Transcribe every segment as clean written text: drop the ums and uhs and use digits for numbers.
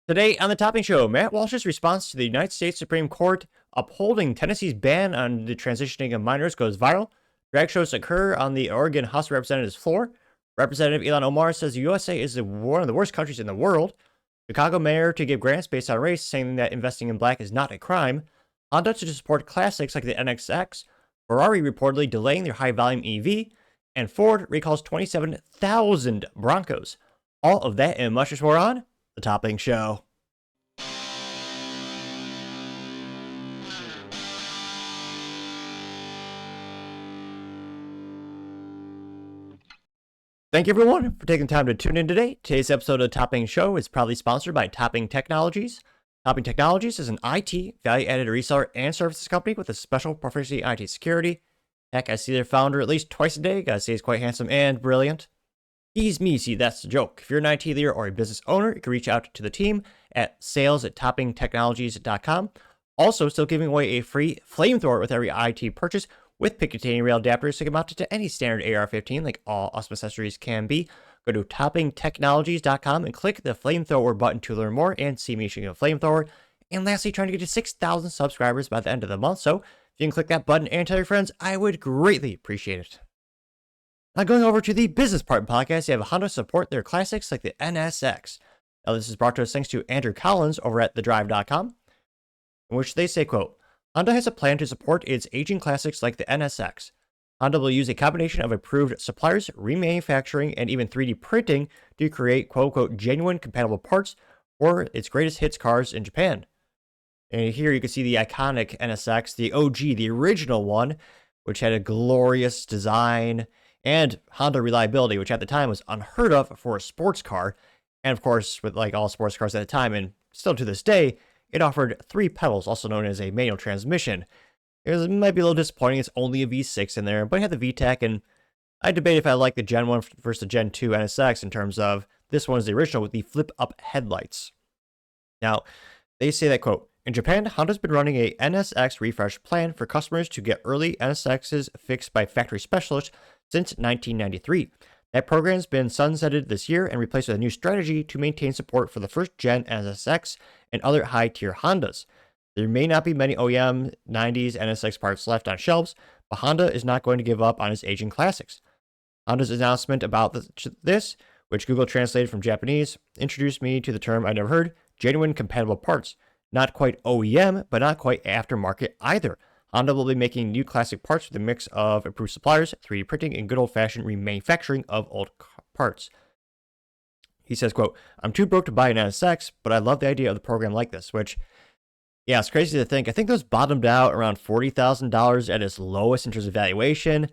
Today on the Topping Show, Matt Walsh's response to the United States Supreme Court upholding Tennessee's ban on the transitioning of minors goes viral. Drag shows occur on the Oregon House of Representatives floor. Representative Ilhan Omar says the USA is one of the worst countries in the world. Chicago mayor to give grants based on race, saying that investing in black is not a crime. Honda to support classics like the NSX. Ferrari reportedly delaying their high-volume EV. And Ford recalls 27,000 Broncos. All of that and much more on the Topping Show. Thank you everyone for taking the time to tune in today. Today's episode of the Topping Show is proudly sponsored by Topping Technologies. Topping Technologies is an IT value-added reseller and services company with a special proficiency in IT security. Heck, I see their founder at least twice a day. Gotta say he's quite handsome and brilliant. He's me, see, that's the joke. If you're an IT leader or a business owner, you can reach out to the team at sales@toppingtechnologies.com. Also, still giving away a free flamethrower with every IT purchase with Picatinny rail adapters so you can mount it to any standard AR-15 like all awesome accessories can be. Go to toppingtechnologies.com and click the flamethrower button to learn more and see me shooting a flamethrower. And lastly, trying to get to 6,000 subscribers by the end of the month. So if you can click that button and tell your friends, I would greatly appreciate it. Now going over to the business part of the podcast, you have Honda support their classics like the NSX. Now this is brought to us thanks to Andrew Collins over at thedrive.com, in which they say, quote, Honda has a plan to support its aging classics like the NSX. Honda will use a combination of approved suppliers, remanufacturing, and even 3D printing to create quote-unquote genuine compatible parts for its greatest hits cars in Japan. And here you can see the iconic NSX, the OG, the original one, which had a glorious design and Honda reliability, which at the time was unheard of for a sports car. And of course, with like all sports cars at the time, and still to this day, it offered 3 pedals, also known as a manual transmission. It might be a little disappointing, it's only a V6 in there, but it had the VTEC, and I debate if I like the Gen 1 versus the Gen 2 NSX in terms of this one is the original with the flip-up headlights. Now, they say that, quote, in Japan, Honda's been running a NSX refresh plan for customers to get early NSXs fixed by factory specialists since 1993. That program's been sunsetted this year and replaced with a new strategy to maintain support for the first gen NSX and other high-tier Hondas. There may not be many OEM 90s NSX parts left on shelves, but Honda is not going to give up on its aging classics. Honda's announcement about this, which Google translated from Japanese, introduced me to the term I never heard, genuine compatible parts. Not quite OEM, but not quite aftermarket either. Honda will be making new classic parts with a mix of improved suppliers, 3D printing, and good old-fashioned remanufacturing of old parts. He says, quote, I'm too broke to buy an NSX, but I love the idea of the program like this, which, yeah, it's crazy to think. I think those bottomed out around $40,000 at its lowest in terms of valuation.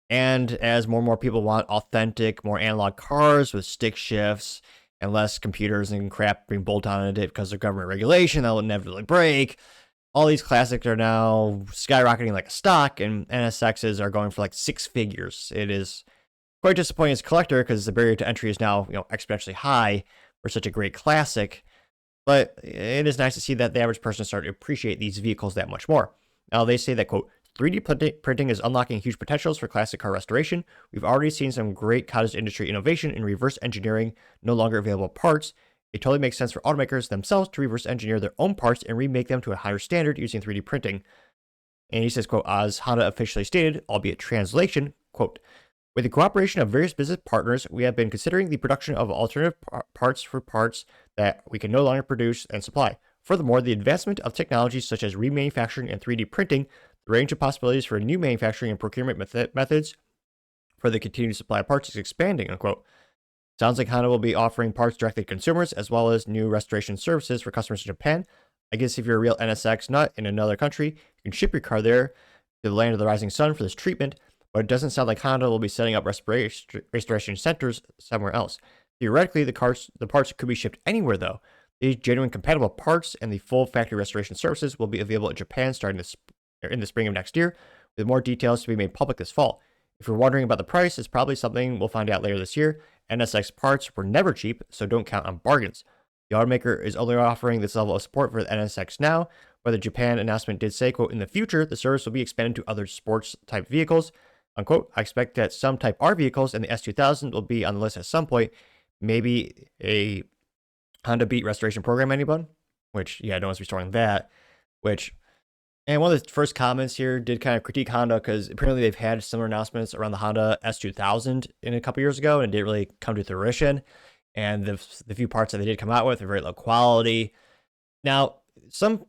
And as more and more people want authentic, more analog cars with stick shifts and less computers and crap being bolted onto it because of government regulation that will inevitably break, all these classics are now skyrocketing like a stock, and NSXs are going for like 6 figures. It is quite disappointing as a collector because the barrier to entry is now exponentially high for such a great classic. But it is nice to see that the average person is starting to appreciate these vehicles that much more. Now they say that, quote, 3D printing is unlocking huge potentials for classic car restoration. We've already seen some great cottage industry innovation in reverse engineering no longer available parts. It totally makes sense for automakers themselves to reverse engineer their own parts and remake them to a higher standard using 3D printing. And he says, quote, as Honda officially stated, albeit translation, quote, with the cooperation of various business partners, we have been considering the production of alternative parts for parts that we can no longer produce and supply. Furthermore, the advancement of technologies such as remanufacturing and 3D printing, the range of possibilities for new manufacturing and procurement methods for the continued supply of parts is expanding, unquote. Sounds like Honda will be offering parts directly to consumers as well as new restoration services for customers in Japan. I guess if you're a real NSX nut in another country, you can ship your car there to the land of the rising sun for this treatment, but it doesn't sound like Honda will be setting up restoration centers somewhere else. Theoretically, the parts could be shipped anywhere though. These genuine compatible parts and the full factory restoration services will be available in Japan starting in the spring of next year, with more details to be made public this fall. If you're wondering about the price, it's probably something we'll find out later this year. NSX parts were never cheap, so don't count on bargains. The automaker is only offering this level of support for the NSX now, but the Japan announcement did say, quote, in the future, the service will be expanded to other sports-type vehicles, unquote. I expect that some Type R vehicles and the S2000 will be on the list at some point, maybe a Honda beat restoration program, anyone? Which, yeah, no one's restoring that. Which, and one of the first comments here did kind of critique Honda because apparently they've had similar announcements around the Honda S2000 in a couple years ago and it didn't really come to fruition. And the few parts that they did come out with are very low quality. Now, some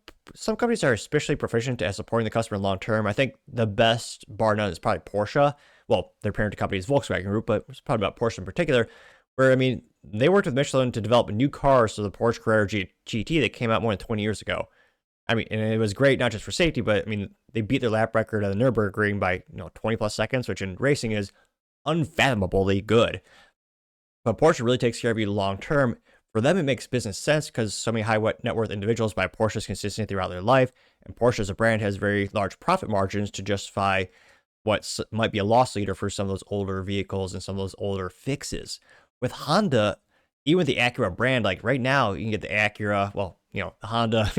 companies are especially proficient at supporting the customer long term. I think the best, bar none, is probably Porsche. Well, their parent company is Volkswagen Group, but it's probably about Porsche in particular. Where, I mean, they worked with Michelin to develop new cars for the Porsche Carrera GT that came out more than 20 years ago. I mean, and it was great not just for safety, but I mean, they beat their lap record at the Nürburgring by 20 plus seconds, which in racing is unfathomably good. But Porsche really takes care of you long term. For them, it makes business sense because so many high net worth individuals buy Porsches consistently throughout their life, and Porsche as a brand has very large profit margins to justify what might be a loss leader for some of those older vehicles and some of those older fixes. With Honda, even with the Acura brand, like right now, you can get the Acura. Well, the Honda,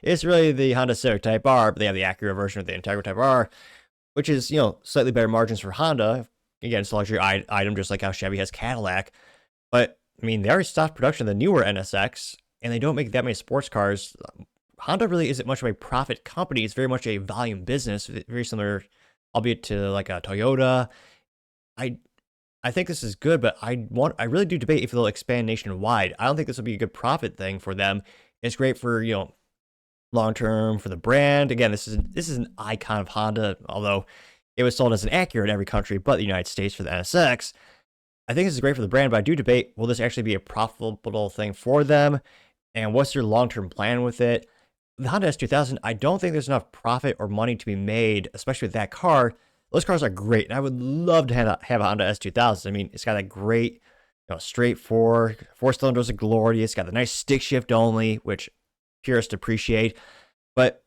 it's really the Honda Civic Type R, but they have the Acura version of the Integra Type R, which is, slightly better margins for Honda. Again, it's a luxury item, just like how Chevy has Cadillac. But, I mean, they already stopped production of the newer NSX, and they don't make that many sports cars. Honda really isn't much of a profit company. It's very much a volume business, very similar, albeit to like a Toyota. I think this is good, but I really do debate if they'll expand nationwide. I don't think this will be a good profit thing for them. It's great for, long term for the brand. Again, this is an icon of Honda, although it was sold as an Acura in every country but the United States for the NSX. I think this is great for the brand, but I do debate, will this actually be a profitable thing for them? And what's their long-term plan with it? The Honda S2000, I don't think there's enough profit or money to be made, especially with that car. Those cars are great, and I would love to have a Honda S2000. I mean, it's got that great, straight four cylinders of glory. It's got the nice stick shift only, which purists appreciate. But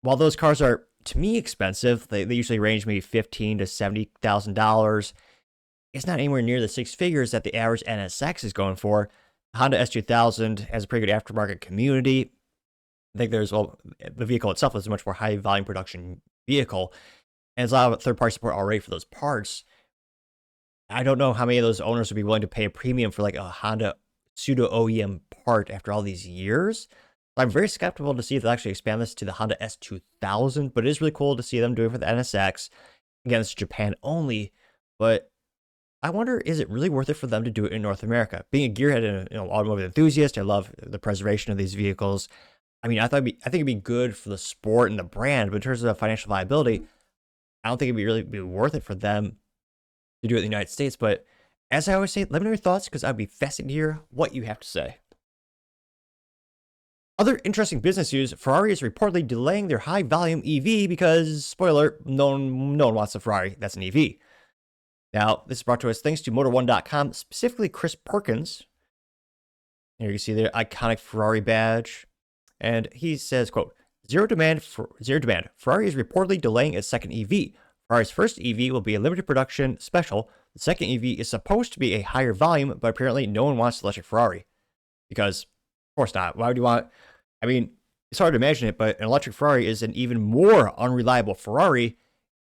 while those cars are, to me, expensive, they usually range maybe $15,000 to $70,000. It's not anywhere near the six figures that the average NSX is going for. Honda S2000 has a pretty good aftermarket community. I think the vehicle itself is a much more high volume production vehicle, and there's a lot of third-party support already for those parts. I don't know how many of those owners would be willing to pay a premium for like a Honda pseudo OEM part after all these years. I'm very skeptical to see if they'll actually expand this to the Honda S2000, but it is really cool to see them do it for the NSX. Again, it's Japan only, but I wonder, is it really worth it for them to do it in North America? Being a gearhead and an automotive enthusiast, I love the preservation of these vehicles. I mean, I think it'd be good for the sport and the brand, but in terms of financial viability, I don't think it'd really be worth it for them to do it in the United States. But as I always say, let me know your thoughts because I'd be fascinated to hear what you have to say. Other interesting business news, Ferrari is reportedly delaying their high-volume EV because, spoiler, no one wants a Ferrari that's an EV. Now, this is brought to us thanks to Motor1.com, specifically Chris Perkins. Here you can see the iconic Ferrari badge. And he says, quote, zero demand. Ferrari is reportedly delaying its second EV. Ferrari's first EV will be a limited production special. The second EV is supposed to be a higher volume, but apparently no one wants electric Ferrari. Because, of course not. Why would you want... I mean, it's hard to imagine it, but an electric Ferrari is an even more unreliable Ferrari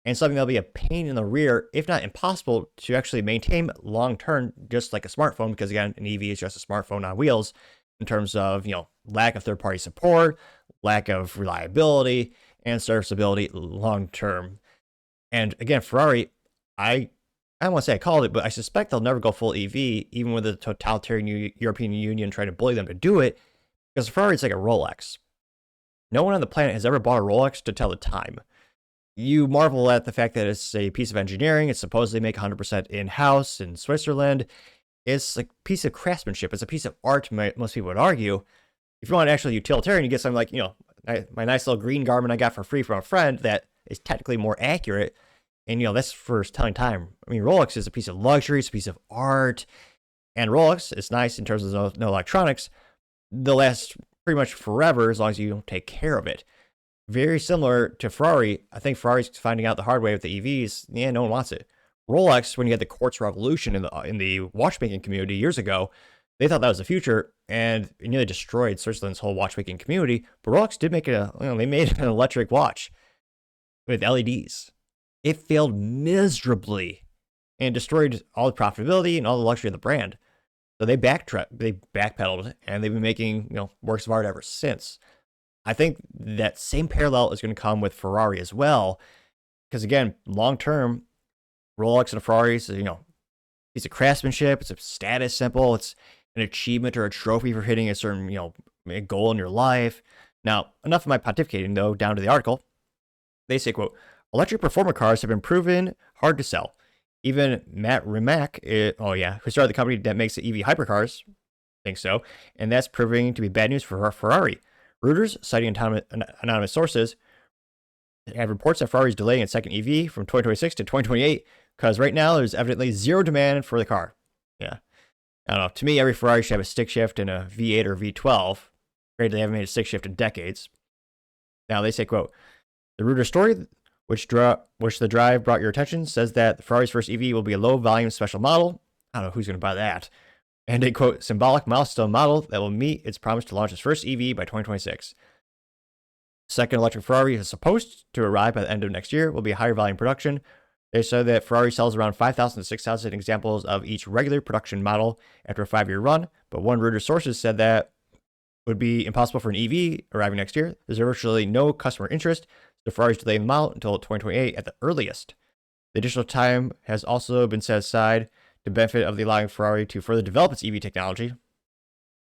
and something that'll be a pain in the rear, if not impossible, to actually maintain long-term, just like a smartphone, because again, an EV is just a smartphone on wheels in terms of, lack of third-party support, lack of reliability, and serviceability long-term. And again, Ferrari, I don't want to say I called it, but I suspect they'll never go full EV, even with the totalitarian European Union trying to bully them to do it, because Ferrari is like a Rolex. No one on the planet has ever bought a Rolex to tell the time. You marvel at the fact that it's a piece of engineering. It's supposedly make 100% in-house in Switzerland. It's a piece of craftsmanship. It's a piece of art, most people would argue. If you want actually utilitarian, you get something like, my nice little green Garmin I got for free from a friend that is technically more accurate. And, that's for telling time. I mean, Rolex is a piece of luxury. It's a piece of art. And Rolex is nice in terms of no electronics. They'll last pretty much forever as long as you don't take care of it. Very similar to Ferrari. I think Ferrari's finding out the hard way with the EVs. Yeah, no one wants it. Rolex, when you had the quartz revolution in the watchmaking community years ago, they thought that was the future, and it nearly destroyed Switzerland's whole watchmaking community. But Rolex did make they made an electric watch with LEDs. It failed miserably and destroyed all the profitability and all the luxury of the brand. So they backpedaled, and they've been making works of art ever since. I think that same parallel is going to come with Ferrari as well, because again, long term, Rolex and Ferraris, it's a craftsmanship, it's a status symbol, it's an achievement or a trophy for hitting a certain a goal in your life. Now, enough of my pontificating though. Down to the article, they say, quote, electric performer cars have been proven hard to sell. Even Matt Rimac, who started the company that makes the EV hypercars, thinks so, and that's proving to be bad news for Ferrari. Reuters, citing anonymous sources, have reports that Ferrari is delaying its second EV from 2026 to 2028 because right now there's evidently zero demand for the car. Yeah. I don't know. To me, every Ferrari should have a stick shift and a V8 or V12. Great, they haven't made a stick shift in decades. Now, they say, quote, the Reuters story, which the drive brought your attention, says that Ferrari's first EV will be a low-volume special model. I don't know who's going to buy that. And a, quote, symbolic milestone model that will meet its promise to launch its first EV by 2026. Second electric Ferrari is supposed to arrive by the end of next year, will be a higher volume production. They said that Ferrari sells around 5,000 to 6,000 examples of each regular production model after a 5-year run, but one Reuters sources said that would be impossible for an EV arriving next year. There's virtually no customer interest, so Ferrari's delaying the model until 2028 at the earliest. The additional time has also been set aside to benefit of the allowing Ferrari to further develop its EV technology,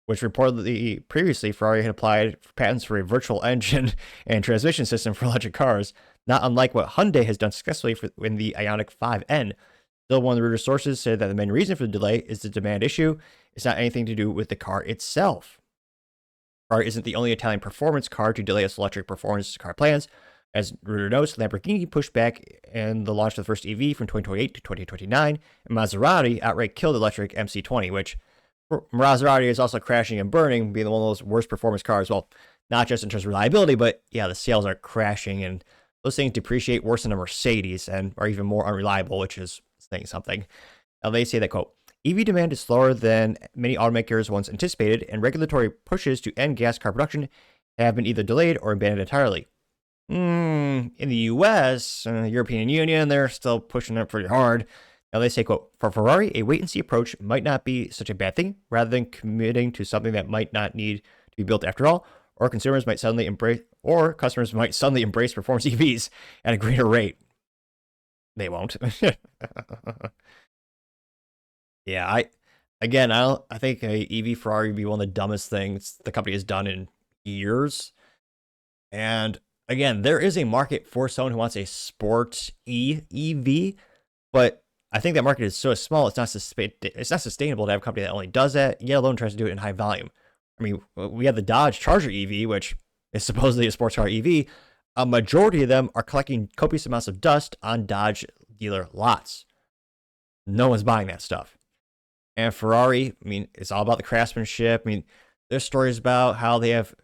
which reportedly previously Ferrari had applied for patents for a virtual engine and transmission system for electric cars, not unlike what Hyundai has done successfully in the Ioniq 5N. Still, one of the Reuters sources said that the main reason for the delay is the demand issue. It's not anything to do with the car itself. Ferrari isn't the only Italian performance car to delay its electric performance car plans. As Reuters notes, Lamborghini pushed back in the launch of the first EV from 2028 to 2029, and Maserati outright killed the electric MC20, which Maserati is also crashing and burning, being one of those worst performance cars. Well, not just in terms of reliability, but yeah, the sales are crashing, and those things depreciate worse than a Mercedes and are even more unreliable, which is saying something. Now, they say that, quote, EV demand is slower than many automakers once anticipated, and regulatory pushes to end gas car production have been either delayed or abandoned entirely. In the US, European Union, they're still pushing it pretty hard. Now, they say, quote, for Ferrari, a wait-and-see approach might not be such a bad thing, rather than committing to something that might not need to be built after all, or customers might suddenly embrace performance EVs at a greater rate. They won't. Yeah, I think a EV Ferrari would be one of the dumbest things the company has done in years. And again, there is a market for someone who wants a sports EV, but I think that market is so small, it's not sustainable to have a company that only does that, yet alone tries to do it in high volume. I mean, we have the Dodge Charger EV, which is supposedly a sports car EV. A majority of them are collecting copious amounts of dust on Dodge dealer lots. No one's buying that stuff. And Ferrari, I mean, it's all about the craftsmanship. I mean, there's stories about how they have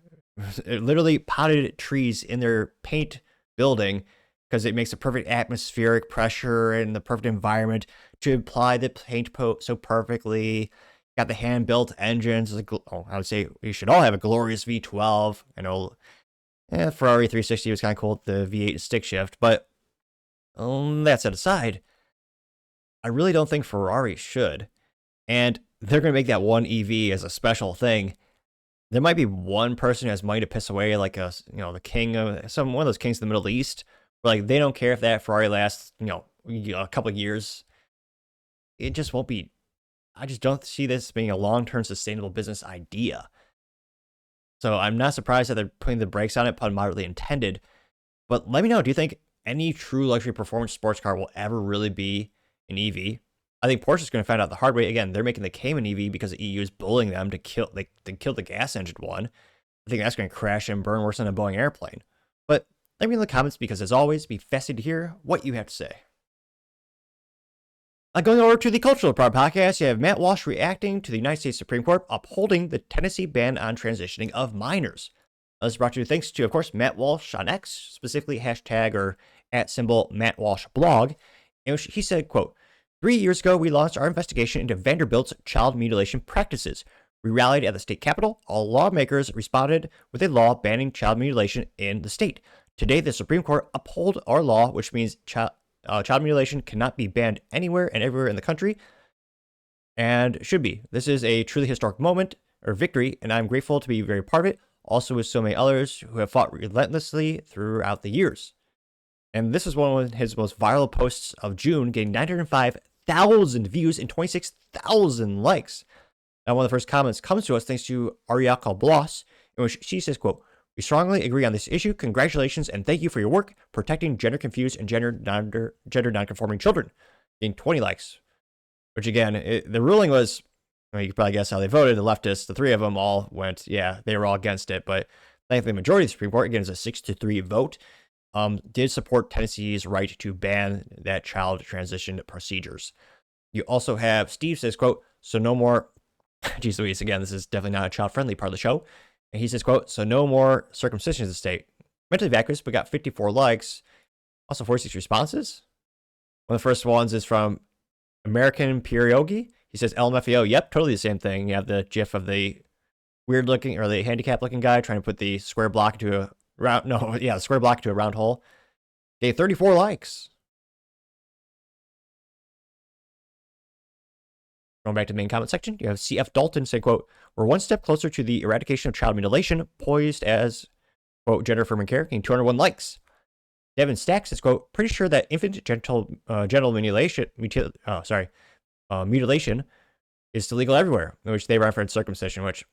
literally potted trees in their paint building because it makes a perfect atmospheric pressure and the perfect environment to apply the paint so perfectly. Got the hand-built engines. I would say we should all have a glorious V12. I know Ferrari 360 was kind of cool with the V8 stick shift, but that set aside, I really don't think Ferrari should. And they're going to make that one EV as a special thing. There might be one person who has money to piss away, like the king of one of those kings in the Middle East. But like they don't care if that Ferrari lasts, a couple of years. It just won't be. I just don't see this being a long-term sustainable business idea. So I'm not surprised that they're putting the brakes on it, pun moderately intended. But let me know, do you think any true luxury performance sports car will ever really be an EV? I think Porsche's going to find out the hard way. Again, they're making the Cayman EV because the EU is bullying them to kill the gas engine one. I think that's going to crash and burn worse than a Boeing airplane. But let me know in the comments because, as always, be fascinated to hear what you have to say. Going over to the Cultural Department podcast, you have Matt Walsh reacting to the United States Supreme Court upholding the Tennessee ban on transitioning of minors. This is brought to you thanks to, of course, Matt Walsh on X, specifically hashtag or @ Matt Walsh blog. In which he said, quote, 3 years ago, we launched our investigation into Vanderbilt's child mutilation practices. We rallied at the state capitol. All lawmakers responded with a law banning child mutilation in the state. Today, the Supreme Court upheld our law, which means child mutilation cannot be banned anywhere and everywhere in the country. and should be. This is a truly historic moment or victory, and I'm grateful to be very part of it, also with so many others who have fought relentlessly throughout the years. And this is one of his most viral posts of June, getting 905,000 views and 26,000 likes. Now, one of the first comments comes to us thanks to Ariaka Bloss, in which she says, quote, "We strongly agree on this issue. Congratulations and thank you for your work protecting gender-confused and gender non-conforming children." Getting 20 likes. Which, again, the ruling was, I mean, you can probably guess how they voted. The leftists, the three of them all went, yeah, they were all against it. But thankfully, the majority of the Supreme Court, again, is a 6-3 vote, did support Tennessee's right to ban that child transition procedures. You also have Steve says, quote, "So no more," geez Louise, again, this is definitely not a child-friendly part of the show. And he says, quote, "So no more circumcision in the state." Mentally vacuous, but got 54 likes. Also 46 responses. One of the first ones is from American Pierogi. He says, "LMFAO, yep, totally the same thing." You have the gif of the weird looking, or the handicapped looking guy trying to put the square block into a round, the square block into a round hole. Okay, 34 likes. Going back to the main comment section, you have CF Dalton saying, quote, "We're one step closer to the eradication of child mutilation, poised as, quote, gender affirming care," getting 201 likes. Devin Stack says, quote, "Pretty sure that infant genital mutilation is still legal everywhere," in which they reference circumcision, which,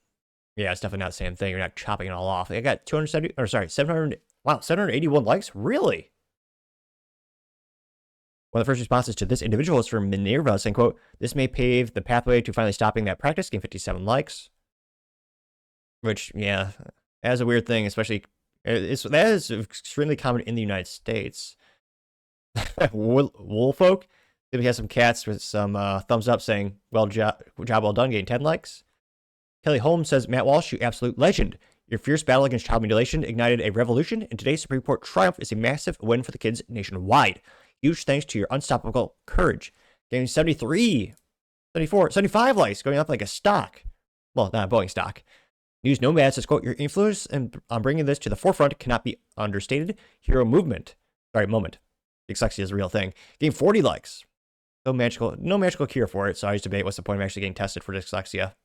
yeah, it's definitely not the same thing. You're not chopping it all off. I got 781 likes? Really? One of the first responses to this individual is from Minerva saying, quote, "This may pave the pathway to finally stopping that practice," getting 57 likes. Which, yeah, that's a weird thing, especially, that is extremely common in the United States. Woolfolk, maybe has some cats with some thumbs up saying, job well done, getting 10 likes. Kelly Holmes says, "Matt Walsh, you absolute legend. Your fierce battle against child mutilation ignited a revolution, and today's Supreme Court triumph is a massive win for the kids nationwide. Huge thanks to your unstoppable courage." Getting 73, 74, 75 likes, going up like a stock. Well, not a Boeing stock. News Nomad says, quote, "Your influence on bringing this to the forefront cannot be understated. Hero moment. Dyslexia is a real thing." Getting 40 likes. No magical cure for it, so I always debate what's the point of actually getting tested for dyslexia.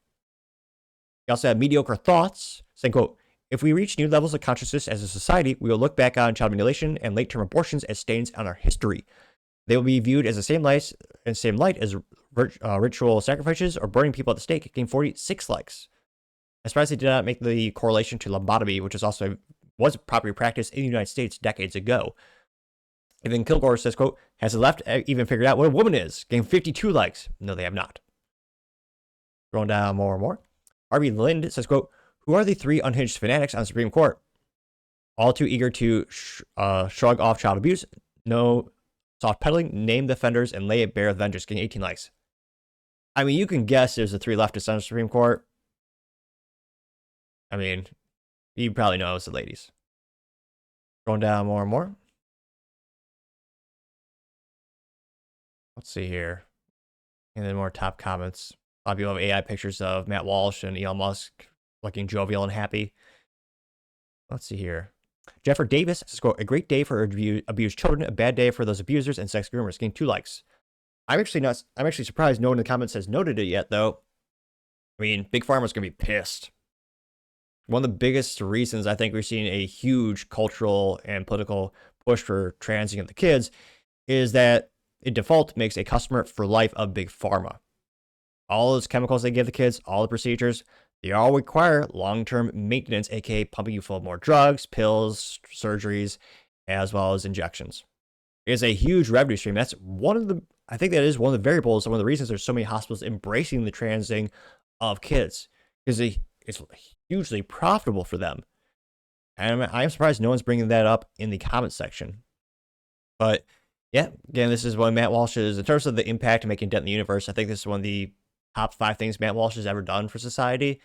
You also have Mediocre Thoughts saying, quote, "If we reach new levels of consciousness as a society, we will look back on child mutilation and late-term abortions as stains on our history. They will be viewed as the same light as ritual sacrifices or burning people at the stake," getting 46 likes. I'm surprised they did not make the correlation to lobotomy, which was a proper practice in the United States decades ago. And then Kilgore says, quote, "Has the left even figured out what a woman is?" Getting 52 likes. No, they have not. Scrolling down more and more. Harvey Lind says, quote, "Who are the three unhinged fanatics on the Supreme Court? All too eager to shrug off child abuse. No soft peddling. Name the offenders and lay it bare with vengeance." Getting 18 likes. I mean, you can guess there's the three leftists on the Supreme Court. I mean, you probably know it's the ladies. Going down more and more. Let's see here. And then more top comments. A lot of people have AI pictures of Matt Walsh and Elon Musk looking jovial and happy. Let's see here. Jeffrey Davis says, quote, "A great day for abused children, a bad day for those abusers and sex groomers," getting 2 likes. I'm actually surprised no one in the comments has noted it yet, though. I mean, Big Pharma's going to be pissed. One of the biggest reasons I think we're seeing a huge cultural and political push for transing of the kids is that it default makes a customer for life of Big Pharma. All those chemicals they give the kids, all the procedures, they all require long-term maintenance, aka pumping you full of more drugs, pills, surgeries, as well as injections. It is a huge revenue stream. I think that is one of the variables, one of the reasons there's so many hospitals embracing the transing of kids, because it's hugely profitable for them. And I'm surprised no one's bringing that up in the comment section. But yeah, again, this is one of Matt Walsh's, in terms of the impact of making a dent in the universe, I think this is one of the top 5 things Matt Walsh has ever done for society,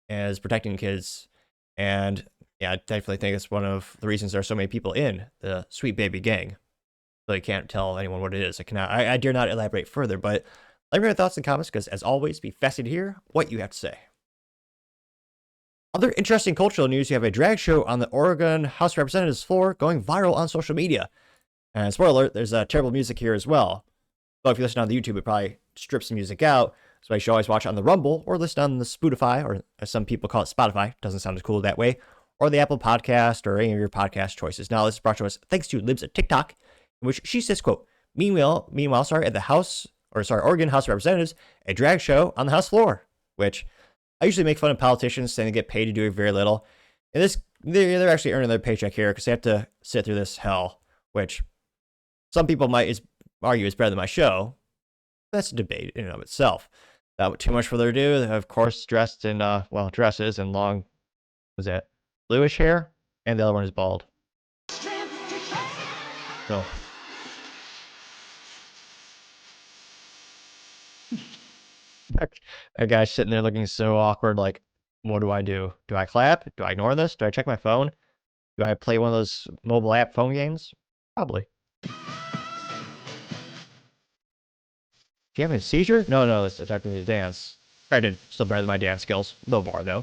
as protecting kids. And yeah, I definitely think it's one of the reasons there are so many people in the Sweet Baby Gang. So you can't tell anyone what it is. I dare not elaborate further, but let me know your thoughts in the comments, because as always, be fascinated to hear what you have to say. Other interesting cultural news, you have a drag show on the Oregon House of Representatives floor going viral on social media. And spoiler alert, there's terrible music here as well. But if you listen on the YouTube, it probably strips the music out. So I should always watch it on the Rumble or listen on the Spotify, or as some people call it, Spotify. Doesn't sound as cool that way. Or the Apple Podcast or any of your podcast choices. Now, this is brought to us thanks to Libs at TikTok, in which she says, quote, Meanwhile, at the Oregon House of Representatives, a drag show on the House floor, which I usually make fun of politicians saying they get paid to do very little. And this, they're actually earning their paycheck here because they have to sit through this hell, which some people might argue is better than my show. That's a debate in and of itself. Without too much further ado, of course, dressed in, dresses and long, bluish hair? And the other one is bald. So. That guy's sitting there looking so awkward, like, what do I do? Do I clap? Do I ignore this? Do I check my phone? Do I play one of those mobile app phone games? Probably. Do you have a seizure? No, it's attacking me to dance. I did still better than my dance skills. No more, though.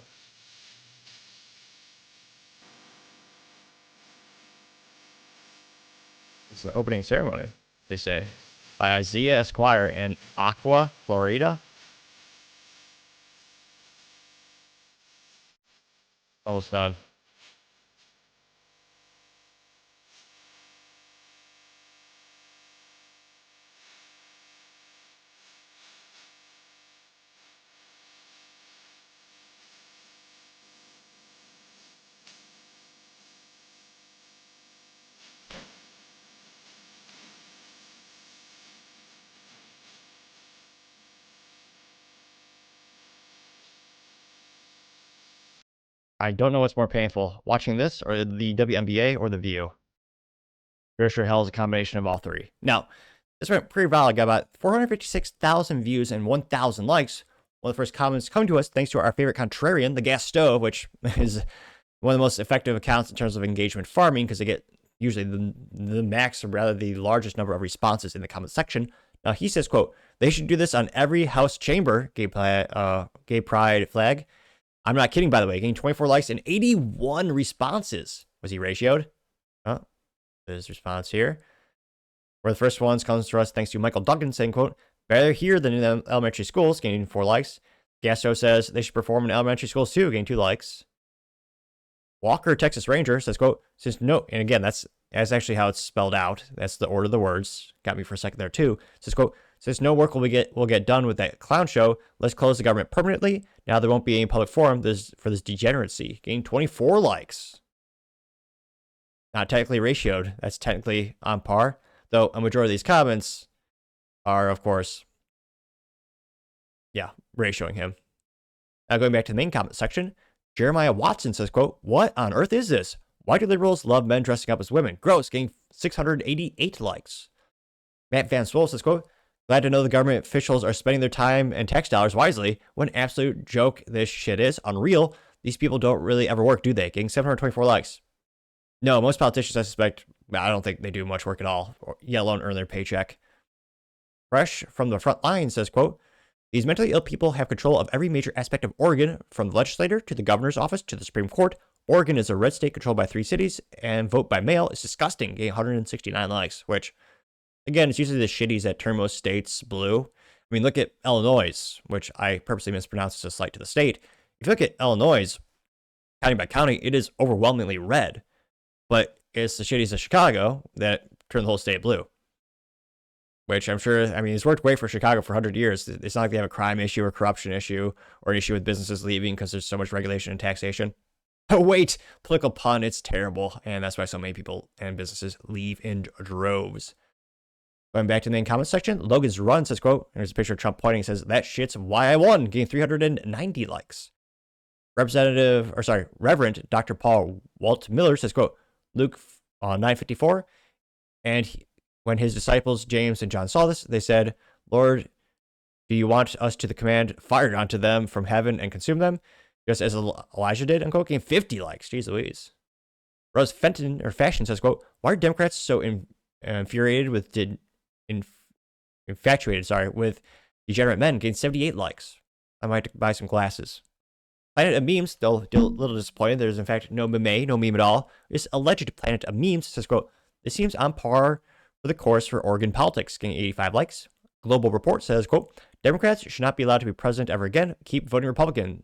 It's the opening ceremony, they say, by Isaiah Esquire in Aqua, Florida. Almost done. I don't know what's more painful, watching this or the WNBA or The View. Sure Hell is a combination of all three. Now, this went pretty viral. It got about 456,000 views and 1,000 likes. One of the first comments coming to us thanks to our favorite contrarian, the Gas Stove, which is one of the most effective accounts in terms of engagement farming because they get usually the max, or rather the largest number of responses in the comment section. Now, he says, quote, they should do this on every house chamber, gay pride flag. I'm not kidding, by the way. Getting 24 likes and 81 responses. Was he ratioed? Oh, his response here. One of the first ones comes to us thanks to Michael Duncan saying, quote, better here than in the elementary schools, gaining 4 likes. Gastro says they should perform in elementary schools too, gaining 2 likes. Walker, Texas Ranger says, quote, since no, and again, that's actually how it's spelled out. That's the order of the words. Got me for a second there too. Says, quote, since no work will get done with that clown show, let's close the government permanently. Now there won't be any public forum for this degeneracy. Gained 24 likes. Not technically ratioed. That's technically on par. Though a majority of these comments are, of course, ratioing him. Now going back to the main comment section, Jeremiah Watson says, quote, what on earth is this? Why do liberals love men dressing up as women? Gross, getting 688 likes. Matt Van Swole says, quote, glad to know the government officials are spending their time and tax dollars wisely. What an absolute joke this shit is. Unreal. These people don't really ever work, do they? Getting 724 likes. No, most politicians, I suspect, I don't think they do much work at all, yet alone earn their paycheck. Fresh from the front line says, quote, these mentally ill people have control of every major aspect of Oregon, from the legislature to the governor's office to the Supreme Court. Oregon is a red state controlled by 3 cities, and vote by mail is disgusting, getting 169 likes, which, again, it's usually the shitties that turn most states blue. I mean, look at Illinois, which I purposely mispronounced as a slight to the state. If you look at Illinois, county by county, it is overwhelmingly red. But it's the shitties of Chicago that turn the whole state blue. Which I'm sure, I mean, it's worked great for Chicago for 100 years. It's not like they have a crime issue or corruption issue or an issue with businesses leaving because there's so much regulation and taxation. Oh, wait, political pun, it's terrible. And that's why so many people and businesses leave in droves. Going back to the main comment section, Logan's Run says, quote, there's a picture of Trump pointing, says, that shit's why I won, getting 390 likes. Reverend Dr. Paul Walt Miller says, quote, Luke 9:54, and when his disciples James and John saw this, they said, Lord, do you want us to the command fired onto them from heaven and consume them, just as Elijah did? Unquote, getting 50 likes. Jeez Louise. Rose Fashion says, quote, why are Democrats so infuriated with infatuated with degenerate men? Getting 78 likes. I might buy some glasses. Planet of Memes, though a little disappointed. There's in fact no meme at all. This alleged Planet of Memes says, quote, this seems on par for the course for Oregon politics, getting 85 likes. Global Report says, quote, Democrats should not be allowed to be president ever again. Keep voting Republicans.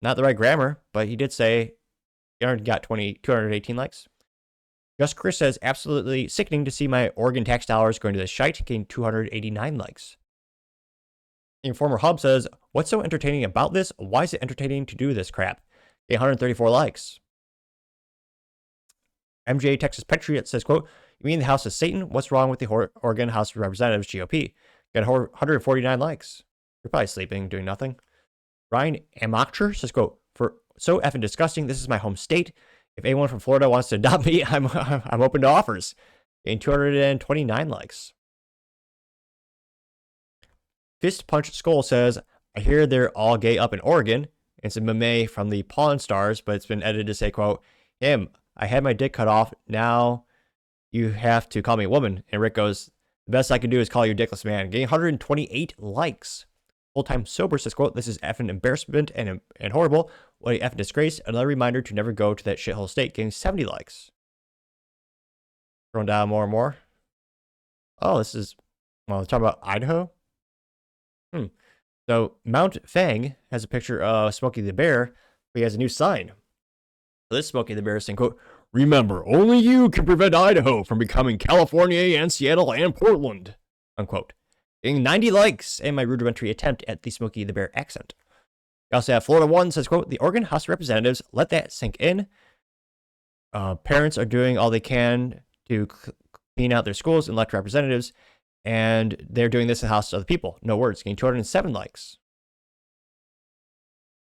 Not the right grammar, but he did say he already got 218 likes. Just Chris says, absolutely sickening to see my Oregon tax dollars going to the shite, getting 289 likes. Informer Hub says, what's so entertaining about this? Why is it entertaining to do this crap? 134 likes. MJ Texas Patriot says, quote, you mean the House of Satan? What's wrong with the Oregon House of Representatives GOP? Got 149 likes. You're probably sleeping, doing nothing. Ryan Amacher says, quote, for so effing disgusting, this is my home state. If anyone from Florida wants to adopt me, I'm open to offers. Getting 229 likes. Fist Punch Skull says, I hear they're all gay up in Oregon. It's a meme from the Pawn Stars, but it's been edited to say, quote, I had my dick cut off. Now you have to call me a woman. And Rick goes, the best I can do is call you a dickless man. Getting 128 likes. Full-time Sober says, quote, this is effing embarrassment and horrible. What a effing disgrace. Another reminder to never go to that shithole state. Getting 70 likes. Scrolling down more and more. Oh, this is, well, talking about Idaho. So Mount Fang has a picture of Smokey the Bear, but he has a new sign. So this Smokey the Bear is saying, quote, remember, only you can prevent Idaho from becoming California and Seattle and Portland, unquote. Getting 90 likes and my rudimentary attempt at the Smokey the Bear accent. We also have Florida 1 says, quote, the Oregon House of Representatives, let that sink in. Parents are doing all they can to clean out their schools and elect representatives, and they're doing this in the House of the People. No words. Getting 207 likes.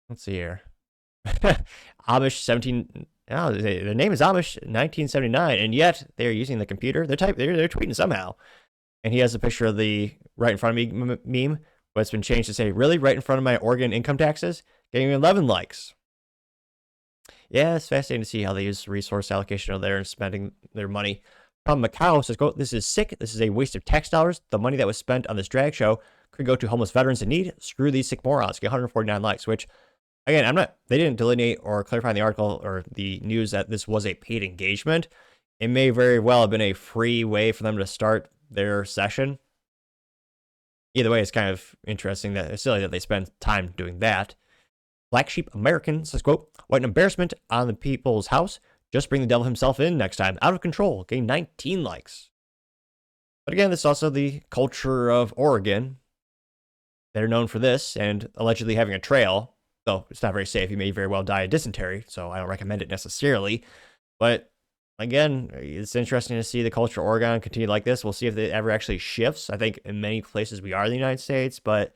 Let's see here. Amish 17. Oh, the name is Amish 1979, and yet they're using the computer. They're tweeting somehow. And he has a picture of the right in front of me meme, but it's been changed to say, really, right in front of my Oregon income taxes? Getting 11 likes. Yeah, it's fascinating to see how they use resource allocation over there and spending their money. From Macau says, quote, this is sick. This is a waste of tax dollars. The money that was spent on this drag show could go to homeless veterans in need. Screw these sick morons. Get 149 likes, which, again, they didn't delineate or clarify in the article or the news that this was a paid engagement. It may very well have been a free way for them to start their session. Either way, it's kind of interesting that it's silly that they spend time doing that. Black Sheep American says, quote, what an embarrassment on the people's house. Just bring the devil himself in next time. Out of control. Getting 19 likes. But again, this is also the culture of Oregon. They're known for this and allegedly having a trail. Though it's not very safe. You may very well die of dysentery, so I don't recommend it necessarily. But again, it's interesting to see the culture of Oregon continue like this. We'll see if it ever actually shifts. I think in many places we are in the United States, but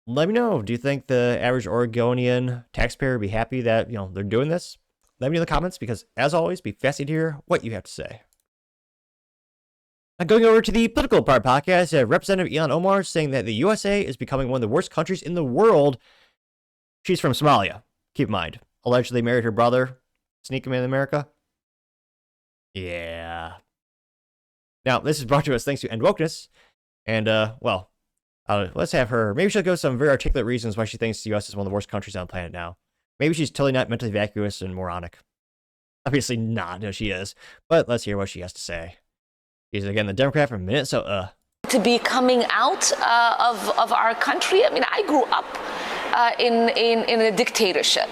let me know. Do you think the average Oregonian taxpayer would be happy that, they're doing this? Let me know in the comments, because as always, be fascinated to hear what you have to say. Now going over to the political part podcast, Representative Ilhan Omar saying that the USA is becoming one of the worst countries in the world. She's from Somalia. Keep in mind. Allegedly married her brother. Sneak him in America. Yeah. Now, this is brought to us thanks to End Wokeness. And, let's have her. Maybe she'll give some very articulate reasons why she thinks the U.S. is one of the worst countries on the planet now. Maybe she's totally not mentally vacuous and moronic. Obviously not. No, she is. But let's hear what she has to say. She's, again, the Democrat from Minnesota. To be coming out of our country. I mean, I grew up in a dictatorship.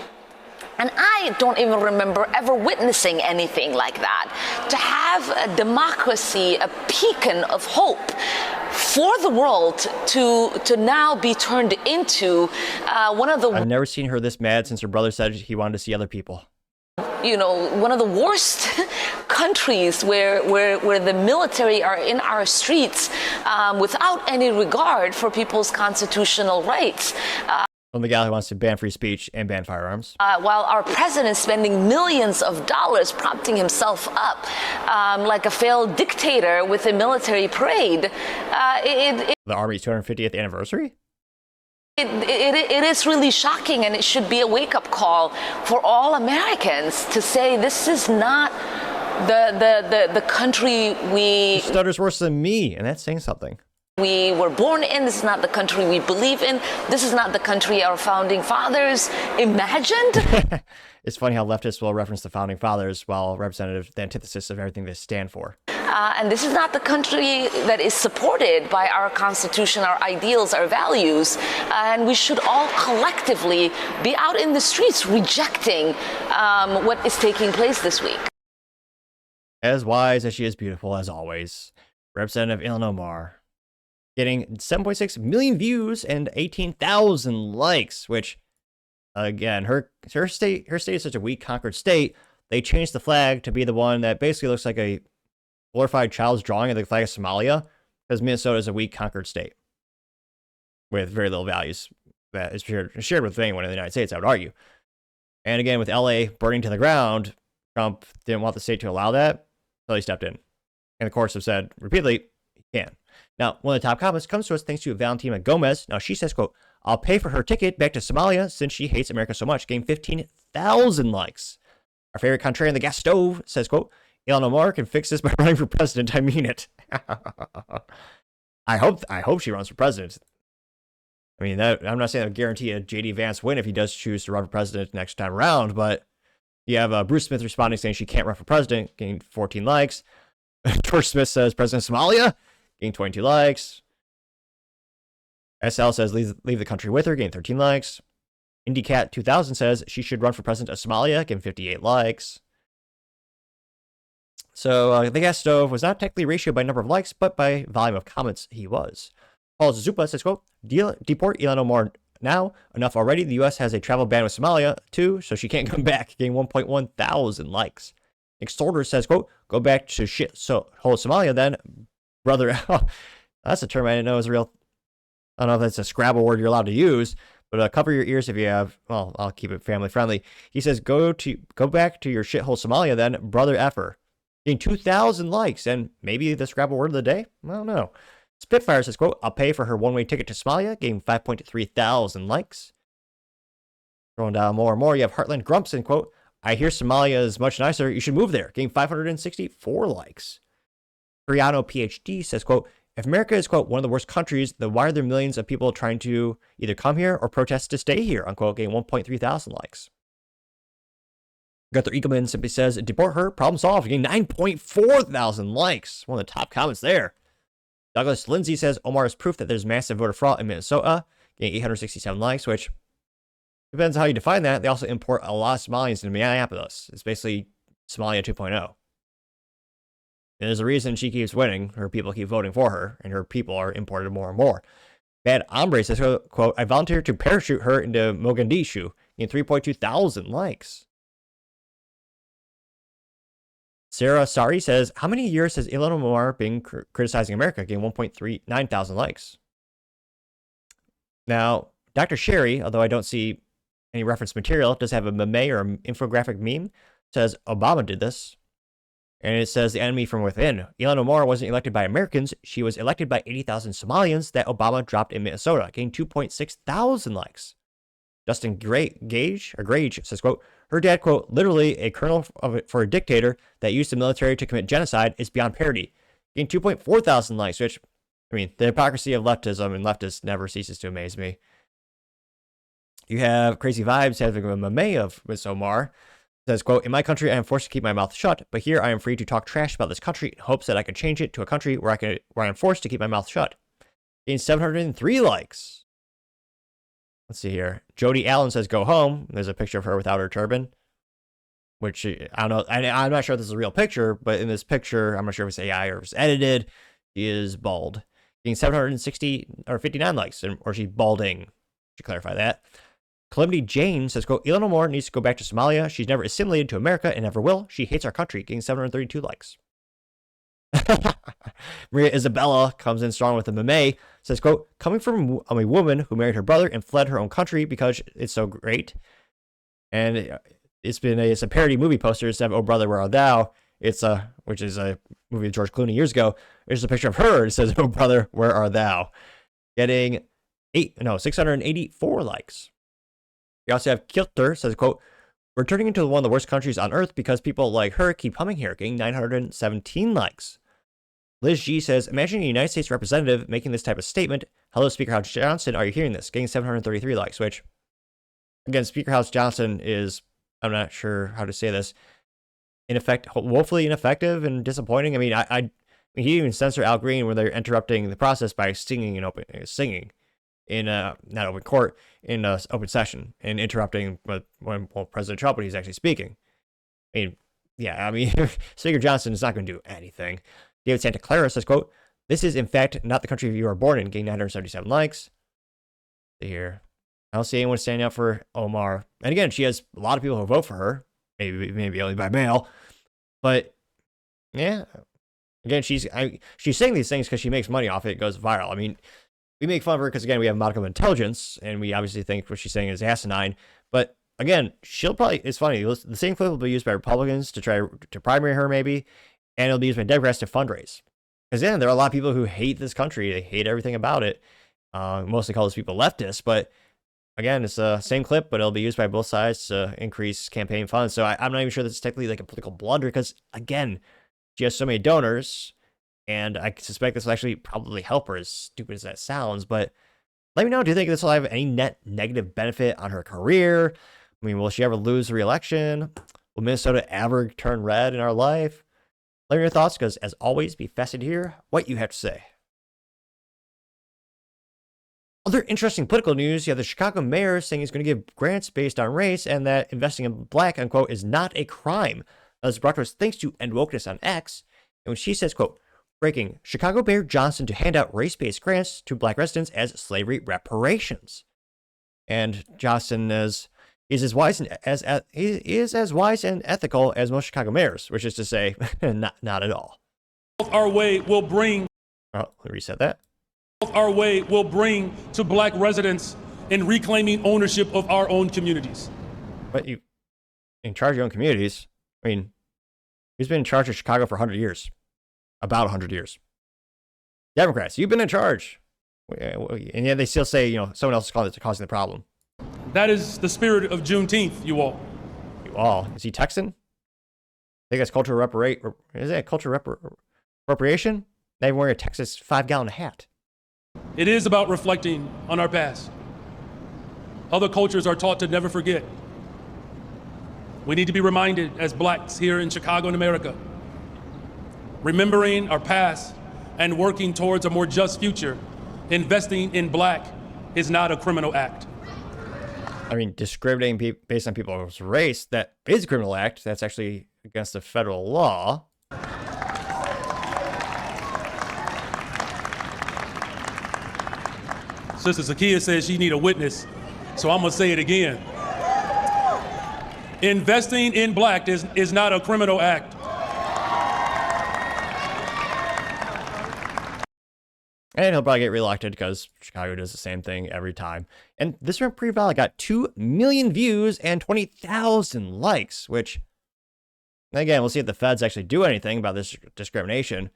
And I don't even remember ever witnessing anything like that. To have a democracy, a beacon of hope for the world to now be turned into one of the... I've never seen her this mad since her brother said he wanted to see other people. One of the worst countries where the military are in our streets without any regard for people's constitutional rights. From the guy who wants to ban free speech and ban firearms. While our president is spending millions of dollars propping himself up like a failed dictator with a military parade. The Army's 250th anniversary? It is really shocking, and it should be a wake-up call for all Americans to say this is not the country we... She stutters worse than me, and that's saying something. We were born in. This is not the country we believe in. This is not the country our founding fathers imagined. It's funny how leftists will reference the founding fathers while representative the antithesis of everything they stand for. And this is not the country that is supported by our Constitution, our ideals, our values. And we should all collectively be out in the streets rejecting what is taking place this week. As wise as she is beautiful, as always, Representative Ilhan Omar getting 7.6 million views and 18,000 likes, which, again, her state is such a weak, conquered state. They changed the flag to be the one that basically looks like a glorified child's drawing of the flag of Somalia, because Minnesota is a weak, conquered state with very little values that is shared with anyone in the United States, I would argue. And again, with LA burning to the ground, Trump didn't want the state to allow that, so he stepped in. And the courts have said repeatedly, he can. Now, one of the top comments comes to us thanks to Valentina Gomez. Now, she says, quote, I'll pay for her ticket back to Somalia since she hates America so much. Gained 15,000 likes. Our favorite contrarian, the gas stove, says, quote, Ilhan Omar can fix this by running for president. I mean it. I hope she runs for president. I mean, I'm not saying I guarantee a J.D. Vance win if he does choose to run for president next time around, but you have Bruce Smith responding saying she can't run for president, gained 14 likes. George Smith says President of Somalia, gained 22 likes. SL says leave the country with her, gained 13 likes. IndyCat 2000 says she should run for president of Somalia, gained 58 likes. So the gas stove was not technically ratioed by number of likes, but by volume of comments he was. Paul Zupa says, quote, deport Ilhan Omar now. Enough already. The U.S. has a travel ban with Somalia, too, so she can't come back. Getting 1.1 thousand likes. Extorter says, quote, go back to whole Somalia then, brother. That's a term I didn't know was real. I don't know if that's a Scrabble word you're allowed to use, but cover your ears if you have. Well, I'll keep it family friendly. He says, go back to your shithole Somalia then, brother effer. Getting 2,000 likes, and maybe the Scrabble word of the day? I don't know. Spitfire says, quote, I'll pay for her one-way ticket to Somalia, getting 5.3 thousand likes. Scrolling down more and more, you have Heartland Grumpson, quote, I hear Somalia is much nicer. You should move there, getting 564 likes. Briano PhD says, quote, if America is, quote, one of the worst countries, then why are there millions of people trying to either come here or protest to stay here, unquote, getting 1.3 thousand likes. Gunther Eagleman simply says, deport her, problem solved, getting 9.4 thousand likes. One of the top comments there. Douglas Lindsay says, Omar is proof that there's massive voter fraud in Minnesota, getting 867 likes, which depends on how you define that. They also import a lot of Somalians into Minneapolis. It's basically Somalia 2.0. And there's a reason she keeps winning. Her people keep voting for her, and her people are imported more and more. Bad Hombre says, quote, I volunteered to parachute her into Mogadishu, getting 3.2 thousand likes. Sarah Sari says, how many years has Illan Omar been criticizing America, getting 1.39 thousand likes? Now, Dr. Sherry, although I don't see any reference material, does have a meme or an infographic meme, says Obama did this. And it says the enemy from within. Ilhan Omar wasn't elected by Americans. She was elected by 80,000 Somalians that Obama dropped in Minnesota, getting 2.6 thousand likes. Justin Gage says, quote, her dad, quote, literally a colonel for a dictator that used the military to commit genocide is beyond parody. Getting 2.4 thousand likes, which, I mean, the hypocrisy of leftism and leftists never ceases to amaze me. You have Crazy Vibes having a meme of Ms. Omar. Says, quote, in my country, I am forced to keep my mouth shut, but here I am free to talk trash about this country in hopes that I can change it to a country where I am forced to keep my mouth shut. Getting 703 likes. Let's see here. Jody Allen says, go home. There's a picture of her without her turban, which I don't know. I'm not sure if this is a real picture, but in this picture, I'm not sure if it's AI or if it's edited. She is bald. Getting 760 or 59 likes, or she's balding. Should clarify that. Calamity Jane says, quote, Ilhan Omar needs to go back to Somalia. She's never assimilated to America and never will. She hates our country, getting 732 likes. Maria Isabella comes in strong with a meme, says, quote, coming from a woman who married her brother and fled her own country because it's so great. And it's a parody movie poster instead of Oh Brother, Where Art Thou? Which is a movie with George Clooney years ago. There's a picture of her. It says, Oh Brother, Where Art Thou? Getting 684 likes. We also have Kilter says, quote, we're turning into one of the worst countries on earth because people like her keep coming here, getting 917 likes. Liz G says, imagine a United States representative making this type of statement. Hello, Speaker House Johnson, are you hearing this? Getting 733 likes, which, again, Speaker House Johnson is, I'm not sure how to say this, woefully ineffective and disappointing. I mean, He even censored Al Green when they're interrupting the process by singing in not open court, in open session, and interrupting when President Trump when he's actually speaking. I mean, Speaker Johnson is not going to do anything. David Santa Clara says, quote, "This is, in fact, not the country you were born in," getting 977 likes. Here. I don't see anyone standing up for Omar. And again, she has a lot of people who vote for her, maybe only by mail. But, yeah. Again, she's saying these things because she makes money off it. It goes viral. I mean, we make fun of her because, again, we have a modicum of intelligence, and we obviously think what she's saying is asinine. But, again, it's funny. The same clip will be used by Republicans to try to primary her, maybe, and it'll be used by Democrats to fundraise. Because, then there are a lot of people who hate this country. They hate everything about it. Mostly call those people leftists, but again, it's the same clip, but it'll be used by both sides to increase campaign funds. So I'm not even sure that's technically like a political blunder because, again, she has so many donors, and I suspect this will actually probably help her, as stupid as that sounds. But let me know, do you think this will have any net negative benefit on her career? I mean, will she ever lose the re-election? Will Minnesota ever turn red in our life? Let me know your thoughts, because as always, be fascinated to hear what you have to say. Other interesting political news, you have the Chicago mayor saying he's going to give grants based on race and that investing in black, unquote, is not a crime. As brought to us thanks to End Wokeness on X. And when she says, quote, "Breaking, Chicago Mayor Johnson to hand out race-based grants to black residents as slavery reparations." And Johnson is as wise and ethical as most Chicago mayors, which is to say, not at all. Our way will bring. Oh, let me reset that. Our way will bring to black residents in reclaiming ownership of our own communities. But you in charge of your own communities? I mean, he's been in charge of Chicago for 100 years. About 100 years. Democrats, you've been in charge. And yet they still say, someone else is causing the problem. That is the spirit of Juneteenth, you all. You all. Is he Texan? I think that's cultural reparation. Is that cultural appropriation? Not even wearing a Texas 5-gallon hat. It is about reflecting on our past. Other cultures are taught to never forget. We need to be reminded as blacks here in Chicago and America, remembering our past and working towards a more just future. Investing in black is not a criminal act. I mean, discriminating based on people's race, that is a criminal act. That's actually against the federal law. Sister Zakiya says she need a witness, so I'm gonna say it again. Investing in black is not a criminal act. And he'll probably get reelected because Chicago does the same thing every time. And this one pretty valid, got 2 million views and 20,000 likes, which, again, we'll see if the feds actually do anything about this discrimination.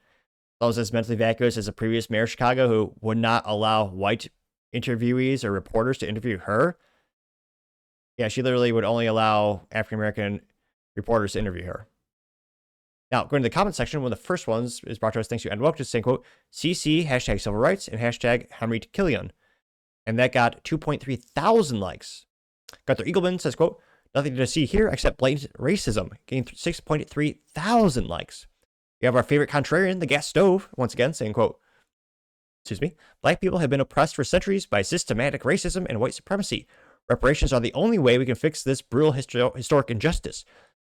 Also, as mentally vacuous as a previous mayor of Chicago who would not allow white interviewees or reporters to interview her. Yeah, she literally would only allow African-American reporters to interview her. Now, going to the comment section, one of the first ones is brought to us thanks to End Wokeness, saying, quote, CC, hashtag civil rights, and hashtag Hamrit Killian. And that got 2.3 thousand likes. Gunther Eagleman says, quote, nothing to see here except blatant racism, getting 6.3 thousand likes. We have our favorite contrarian, the gas stove, once again, saying, quote, black people have been oppressed for centuries by systematic racism and white supremacy. Reparations are the only way we can fix this brutal historic injustice,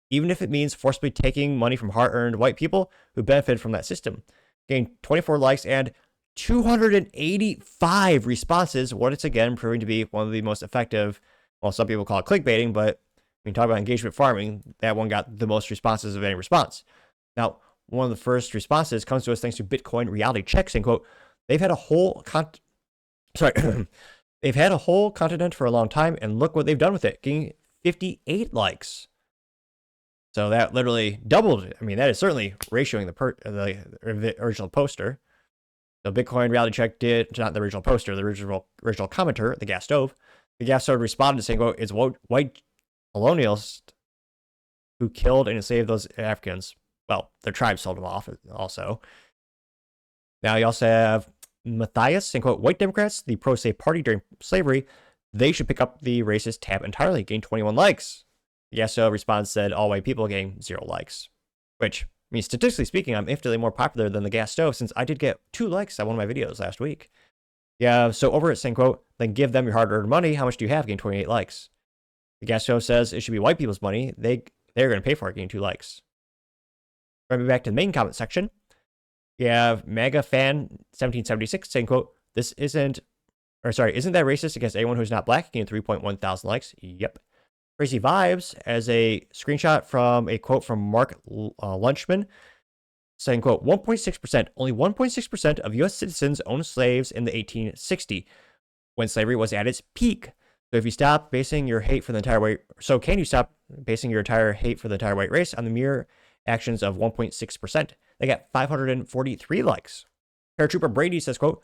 even if it means forcibly taking money from hard-earned white people who benefit from that system. Gained 24 likes and 285 responses, what it's again proving to be one of the most effective, well, some people call it clickbaiting, but when you talk about engagement farming, that one got the most responses of any response. Now, one of the first responses comes to us thanks to Bitcoin Reality Check, saying, quote, they've had a whole they've had a whole continent for a long time, and look what they've done with it, getting 58 likes. So that literally doubled it. I mean, that is certainly ratioing the original poster. So Bitcoin Reality Check did, not the original poster, the original commenter, the gas stove. The gas stove responded saying, quote, it's white colonialists who killed and enslaved those Africans. Well, their tribes sold them off also. Now you also have Matthias saying, quote, white Democrats, the pro-slave party during slavery, they should pick up the racist tab entirely, gain 21 likes. The SO response said all white people getting 0 likes, which mean, statistically speaking, I'm infinitely more popular than the gas stove since I did get 2 likes on one of my videos last week. Yeah, so over at saying, quote, then give them your hard-earned money. How much do you have? Gain 28 likes. The gas stove says it should be white people's money. They're going to pay for it, gain 2 likes. Going back to the main comment section, you have MAGA fan 1776 saying, quote, isn't that racist against anyone who's not black? Gain 3.1 thousand likes. Yep. Crazy Vibes as a screenshot from a quote from Mark Lunchman saying, quote, 1.6%, only 1.6% of U.S. citizens owned slaves in the 1860 when slavery was at its peak. So if you stop basing your hate for the entire white, so can you stop basing your entire hate for the entire white race on the mere actions of 1.6%? They got 543 likes. Paratrooper Brady says, quote,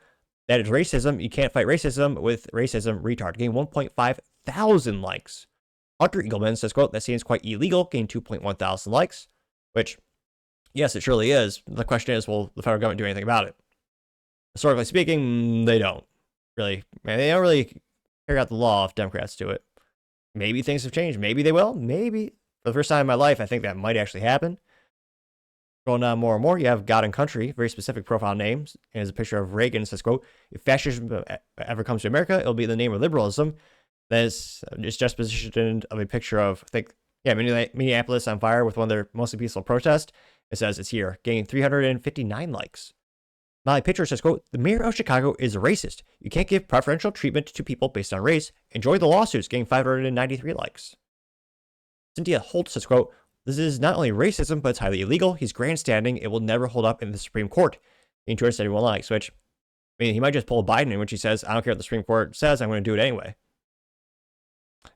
that is racism. You can't fight racism with racism, retard. Gain 1.5 thousand likes. Hunter Eagleman says, quote, that seems quite illegal. Gain 2.1 thousand likes. Which, yes, it surely is. The question is, will the federal government do anything about it? Historically speaking, they don't. Really. They don't really carry out the law if Democrats do it. Maybe things have changed. Maybe they will. Maybe. For the first time in my life, I think that might actually happen. Going on more and more, you have God and Country, very specific profile names. And there's a picture of Reagan. It says, quote, if fascism ever comes to America, it'll be in the name of liberalism. That's just juxtaposition of a picture of, I think, yeah, Minneapolis on fire with one of their mostly peaceful protests. It says it's here, gaining 359 likes. Molly Pitcher says, quote, the mayor of Chicago is racist. You can't give preferential treatment to people based on race. Enjoy the lawsuits, getting 593 likes. Cynthia Holt says, quote, this is not only racism, but it's highly illegal. He's grandstanding. It will never hold up in the Supreme Court. Getting 271 likes, which, I mean, he might just pull Biden in when she says, I don't care what the Supreme Court says, I'm going to do it anyway.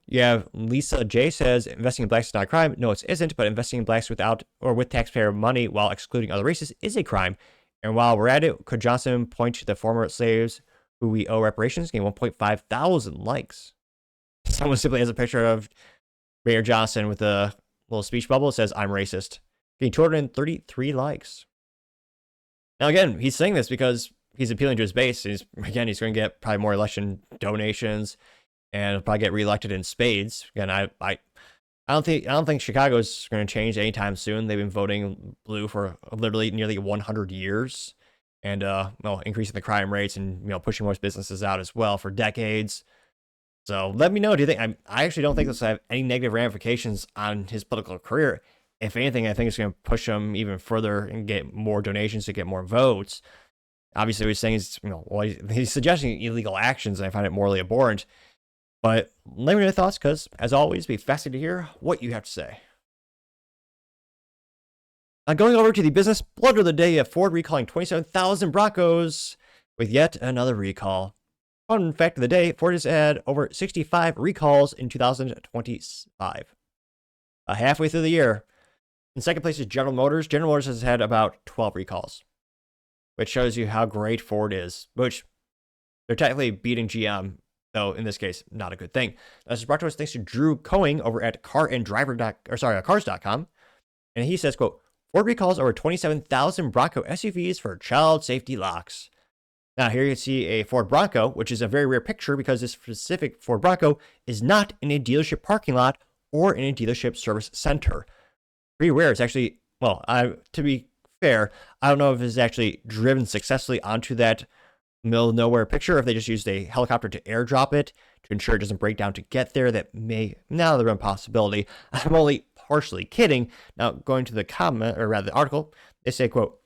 You have Lisa J says, investing in blacks is not a crime. No, it isn't, but investing in blacks without or with taxpayer money while excluding other races is a crime. And while we're at it, could Johnson point to the former slaves who we owe reparations? Getting 1.5 thousand likes. Someone simply has a picture of Mayor Johnson with a little speech bubble. It says, I'm racist. Getting 233 likes. Now, again, he's saying this because he's appealing to his base. He's going to get probably more election donations and he'll probably get reelected in spades. Again, I don't think Chicago's going to change anytime soon. They've been voting blue for literally nearly 100 years and, increasing the crime rates and, pushing most businesses out as well for decades. So let me know. Do you think I actually don't think this will have any negative ramifications on his political career. If anything, I think it's going to push him even further and get more donations to get more votes. Obviously, what he's saying he's suggesting illegal actions, and I find it morally abhorrent. But let me know your thoughts, because as always, it'd be fascinating to hear what you have to say. Now, going over to the business blunder of the day of Ford recalling 27,000 Broncos with yet another recall. Fun fact of the day, Ford has had over 65 recalls in 2025. Halfway through the year. In second place is General Motors. General Motors has had about 12 recalls, which shows you how great Ford is, which they're technically beating GM, though in this case, not a good thing. This is brought to us thanks to Drew Coing over at cars.com. And he says, quote, Ford recalls over 27,000 Bronco SUVs for child safety locks. Now, here you can see a Ford Bronco, which is a very rare picture because this specific Ford Bronco is not in a dealership parking lot or in a dealership service center. Pretty rare. It's actually, to be fair, I don't know if it's actually driven successfully onto that middle of nowhere picture, if they just used a helicopter to airdrop it to ensure it doesn't break down to get there. That may, now there's a possibility. I'm only partially kidding. Now, going to the comment, or rather the article, they say, quote,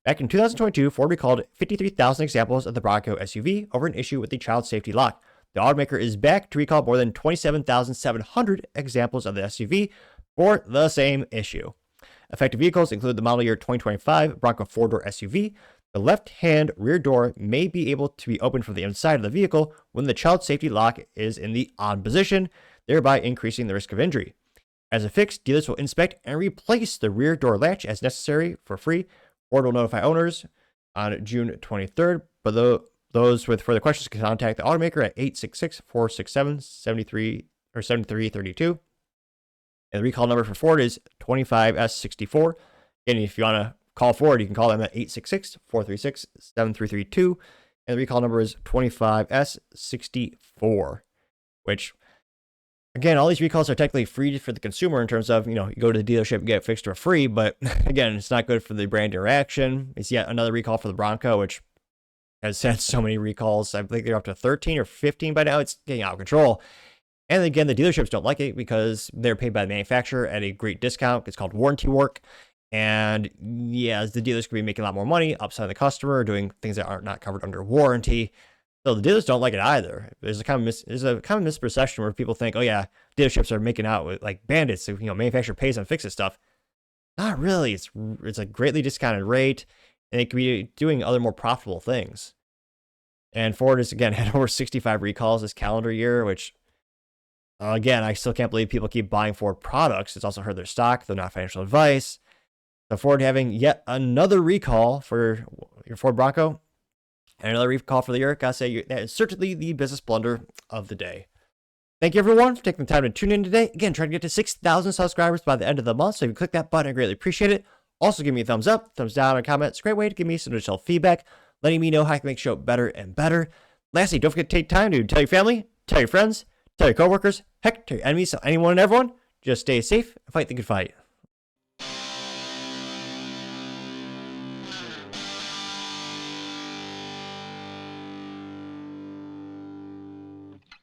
back in 2022, Ford recalled 53,000 examples of the Bronco SUV over an issue with the child safety lock. The automaker is back to recall more than 27,700 examples of the SUV for the same issue. Affected vehicles include the model year 2025 Bronco 4-door SUV. The left-hand rear door may be able to be opened from the inside of the vehicle when the child safety lock is in the on position, thereby increasing the risk of injury. As a fix, dealers will inspect and replace the rear door latch as necessary for free. Ford will notify owners on June 23rd, but those with further questions can contact the automaker at 866-467-7332. And the recall number for Ford is 25S64. And if you want to call Ford, you can call them at 866-436-7332. And the recall number is 25S64, which Again, all these recalls are technically free for the consumer in terms of, you go to the dealership and get it fixed for free, but again, it's not good for the brand interaction. It's yet another recall for the Bronco, which has had so many recalls. I think they're up to 13 or 15 by now. It's getting out of control. And again, the dealerships don't like it because they're paid by the manufacturer at a great discount. It's called warranty work. And yeah, the dealers could be making a lot more money, upselling the customer, doing things that are not covered under warranty. So the dealers don't like it either. There's a common misperception where people think, oh yeah, dealerships are making out with like bandits. So, manufacturer pays and fixes stuff. Not really. It's a greatly discounted rate, and they could be doing other more profitable things. And Ford has again had over 65 recalls this calendar year, which again, I still can't believe people keep buying Ford products. It's also hurt their stock. They're not financial advice. So Ford having yet another recall for your Ford Bronco. And another recall for the year. Gotta say, that is certainly the business blunder of the day. Thank you, everyone, for taking the time to tune in today. Again, trying to get to 6,000 subscribers by the end of the month. So if you click that button, I greatly appreciate it. Also, give me a thumbs up, thumbs down, and comment. It's a great way to give me some additional feedback, letting me know how I can make the show better and better. Lastly, don't forget to take time to tell your family, tell your friends, tell your coworkers, heck, tell your enemies, tell anyone and everyone. Just stay safe and fight the good fight.